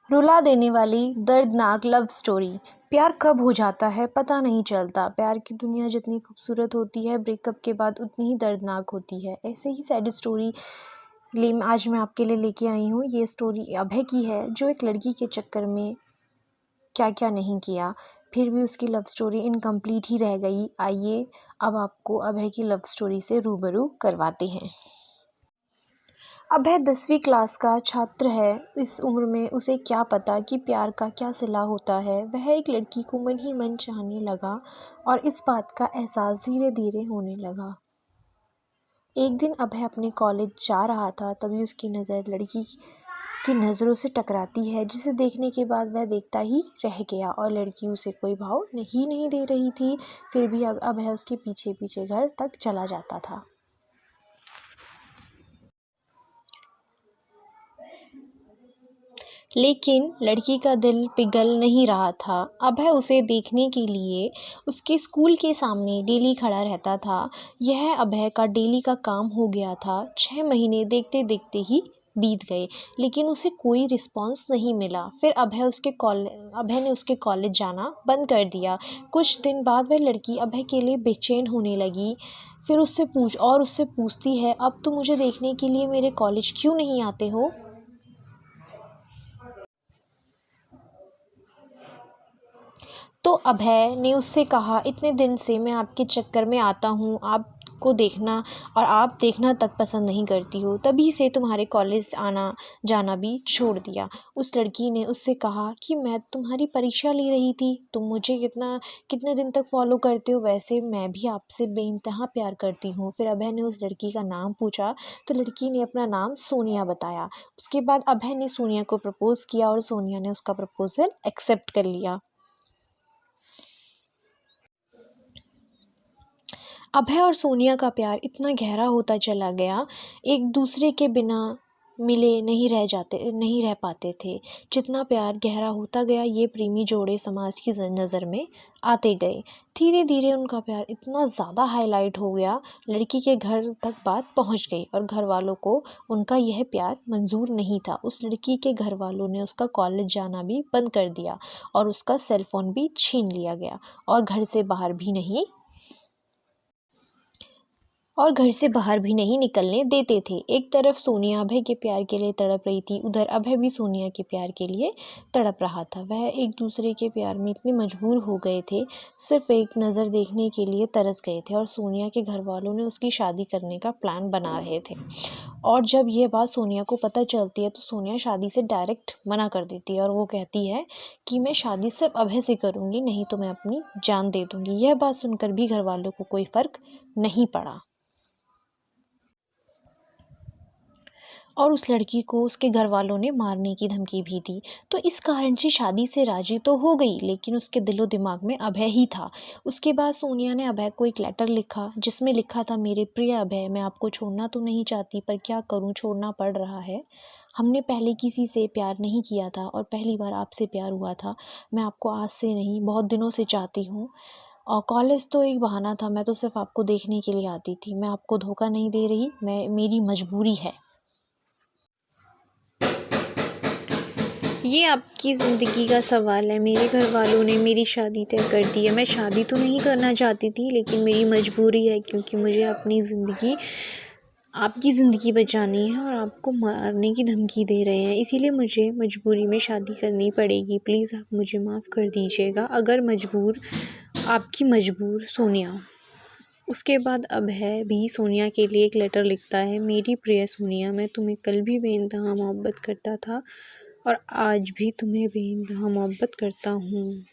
रुला देने वाली दर्दनाक लव स्टोरी। प्यार कब हो जाता है पता नहीं चलता। प्यार की दुनिया जितनी खूबसूरत होती है ब्रेकअप के बाद उतनी ही दर्दनाक होती है। ऐसे ही सैड स्टोरी आज मैं आपके लिए लेके आई हूँ। ये स्टोरी अभय की है, जो एक लड़की के चक्कर में क्या क्या नहीं किया, फिर भी उसकी लव स्टोरी इनकम्प्लीट ही रह गई। आइए अब आपको अभय की लव स्टोरी से रूबरू करवाते हैं। अभय 10वीं क्लास का छात्र है। इस उम्र में उसे क्या पता कि प्यार का क्या सिला होता है। वह एक लड़की को मन ही मन चाहने लगा और इस बात का एहसास धीरे धीरे होने लगा। एक दिन अभय अपने कॉलेज जा रहा था, तभी उसकी नज़र लड़की की नज़रों से टकराती है, जिसे देखने के बाद वह देखता ही रह गया और लड़की उसे कोई भाव नहीं दे रही थी। फिर भी अब अभय उसके पीछे पीछे घर तक चला जाता था। लेकिन लड़की का दिल पिघल नहीं रहा था। अभय उसे देखने के लिए उसके स्कूल के सामने डेली खड़ा रहता था। यह अभय का डेली का काम हो गया था। 6 महीने देखते देखते ही बीत गए, लेकिन उसे कोई रिस्पांस नहीं मिला। फिर अभय ने उसके कॉलेज जाना बंद कर दिया। कुछ दिन बाद वह लड़की अभय के लिए बेचैन होने लगी। फिर उससे पूछती है, अब तुम मुझे देखने के लिए मेरे कॉलेज क्यों नहीं आते हो? तो अभय ने उससे कहा, इतने दिन से मैं आपके चक्कर में आता हूँ आपको देखना, और आप देखना तक पसंद नहीं करती हो। तभी से तुम्हारे कॉलेज आना जाना भी छोड़ दिया। उस लड़की ने उससे कहा कि मैं तुम्हारी परीक्षा ले रही थी, तुम मुझे कितने दिन तक फॉलो करते हो? वैसे मैं भी आपसे बेइंतहा प्यार करती हूँ। फिर अभय ने उस लड़की का नाम पूछा, तो लड़की ने अपना नाम सोनिया बताया। उसके बाद अभय ने सोनिया को प्रपोज़ किया और सोनिया ने उसका प्रपोज़ल एक्सेप्ट कर लिया। अभय और सोनिया का प्यार इतना गहरा होता चला गया, एक दूसरे के बिना मिले नहीं रह पाते थे। जितना प्यार गहरा होता गया, ये प्रेमी जोड़े समाज की नज़र में आते गए। धीरे धीरे उनका प्यार इतना ज़्यादा हाईलाइट हो गया, लड़की के घर तक बात पहुंच गई और घर वालों को उनका यह प्यार मंजूर नहीं था। उस लड़की के घर वालों ने उसका कॉलेज जाना भी बंद कर दिया और उसका सेल फ़ोन भी छीन लिया गया और घर से बाहर भी नहीं निकलने देते थे। एक तरफ सोनिया अभय के प्यार के लिए तड़प रही थी, उधर अभय भी सोनिया के प्यार के लिए तड़प रहा था। वह एक दूसरे के प्यार में इतने मजबूर हो गए थे, सिर्फ एक नज़र देखने के लिए तरस गए थे और सोनिया के घर वालों ने उसकी शादी करने का प्लान बना रहे थे। और जब यह बात सोनिया को पता चलती है तो सोनिया शादी से डायरेक्ट मना कर देती है और वो कहती है कि मैं शादी सिर्फ अभय से करूँगी, नहीं तो मैं अपनी जान दे दूँगी। यह बात सुनकर भी घर वालों को कोई फ़र्क नहीं पड़ा और उस लड़की को उसके घर वालों ने मारने की धमकी भी दी। तो इस कारण से शादी से राजी तो हो गई, लेकिन उसके दिलो दिमाग में अभय ही था। उसके बाद सोनिया ने अभय को एक लेटर लिखा, जिसमें लिखा था, मेरे प्रिय अभय, मैं आपको छोड़ना तो नहीं चाहती, पर क्या करूं, छोड़ना पड़ रहा है। हमने पहले किसी से प्यार नहीं किया था और पहली बार आपसे प्यार हुआ था। मैं आपको आज से नहीं, बहुत दिनों से चाहती हूँ। और कॉलेज तो एक बहाना था, मैं तो सिर्फ आपको देखने के लिए आती थी। मैं आपको धोखा नहीं दे रही, मेरी मजबूरी है। ये आपकी ज़िंदगी का सवाल है। मेरे घर वालों ने मेरी शादी तय कर दी है। मैं शादी तो नहीं करना चाहती थी, लेकिन मेरी मजबूरी है, क्योंकि मुझे आपकी ज़िंदगी बचानी है और आपको मारने की धमकी दे रहे हैं। इसीलिए मुझे मजबूरी में शादी करनी पड़ेगी। प्लीज़ आप मुझे माफ़ कर दीजिएगा। आपकी मजबूर सोनिया। उसके बाद अभय भी सोनिया के लिए एक लेटर लिखता है, मेरी प्रिय सोनिया, मैं तुम्हें कल भी बेइंतहा मोहब्बत करता था और आज भी तुम्हें बेइंतहा मोहब्बत करता हूँ।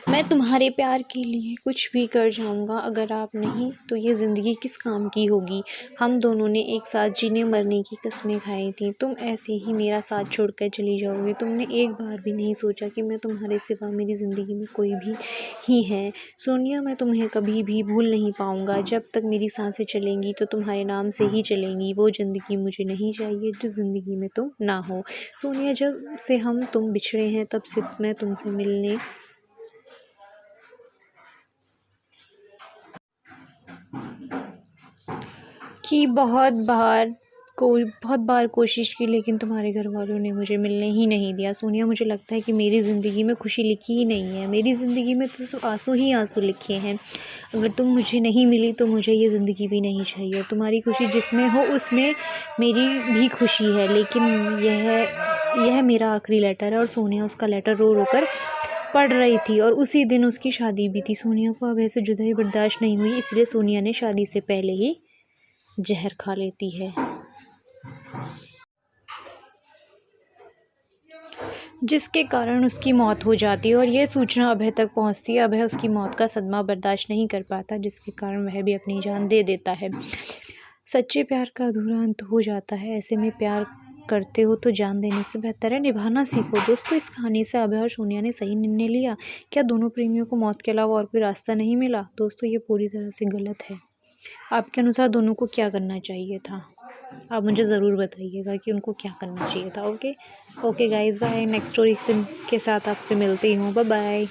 मैं तुम्हारे प्यार के लिए कुछ भी कर जाऊँगा। अगर आप नहीं तो ये ज़िंदगी किस काम की होगी। हम दोनों ने एक साथ जीने मरने की कस्में खाई थी। तुम ऐसे ही मेरा साथ छोड़कर चली जाओगी। तुमने एक बार भी नहीं सोचा कि मैं तुम्हारे सिवा मेरी ज़िंदगी में कोई भी ही है। सोनिया, मैं तुम्हें कभी भी भूल नहीं पाऊँगा। जब तक मेरी सांसें चलेंगी तो तुम्हारे नाम से ही चलेंगी। वो ज़िंदगी मुझे नहीं चाहिए जिस ज़िंदगी में तुम ना हो। सोनिया, जब से तुम बिछड़े हैं, तब से मैं तुमसे मिलने कि बहुत बार कोशिश की, लेकिन तुम्हारे घर वालों ने मुझे मिलने ही नहीं दिया। सोनिया, मुझे लगता है कि मेरी ज़िंदगी में खुशी लिखी ही नहीं है। मेरी ज़िंदगी में तो सिर्फ आंसू ही आंसू लिखे हैं। अगर तुम मुझे नहीं मिली तो मुझे ये ज़िंदगी भी नहीं चाहिए। और तुम्हारी खुशी जिसमें हो उसमें मेरी भी खुशी है, लेकिन यह मेरा आखिरी लेटर है। और सोनिया उसका लेटर रो रो कर पढ़ रही थी, और उसी दिन उसकी शादी भी थी। सोनिया को अब ऐसे जुदाई बर्दाश्त नहीं हुई, इसलिए सोनिया ने शादी से पहले ही जहर खा लेती है, जिसके कारण उसकी मौत हो जाती है। और यह सूचना अभय तक पहुंचती है। अभय उसकी मौत का सदमा बर्दाश्त नहीं कर पाता, जिसके कारण वह भी अपनी जान दे देता है। सच्चे प्यार का अधूरा अंत हो जाता है। ऐसे में प्यार करते हो तो जान देने से बेहतर है निभाना सीखो। दोस्तों, इस कहानी से अभय और सोनिया ने सही निर्णय लिया? क्या दोनों प्रेमियों को मौत के अलावा और कोई रास्ता नहीं मिला? दोस्तों, ये पूरी तरह से गलत है। आपके अनुसार दोनों को क्या करना चाहिए था? आप मुझे ज़रूर बताइएगा कि उनको क्या करना चाहिए था। Okay guys, bye. Next story के साथ आपसे मिलती हूँ। Bye bye.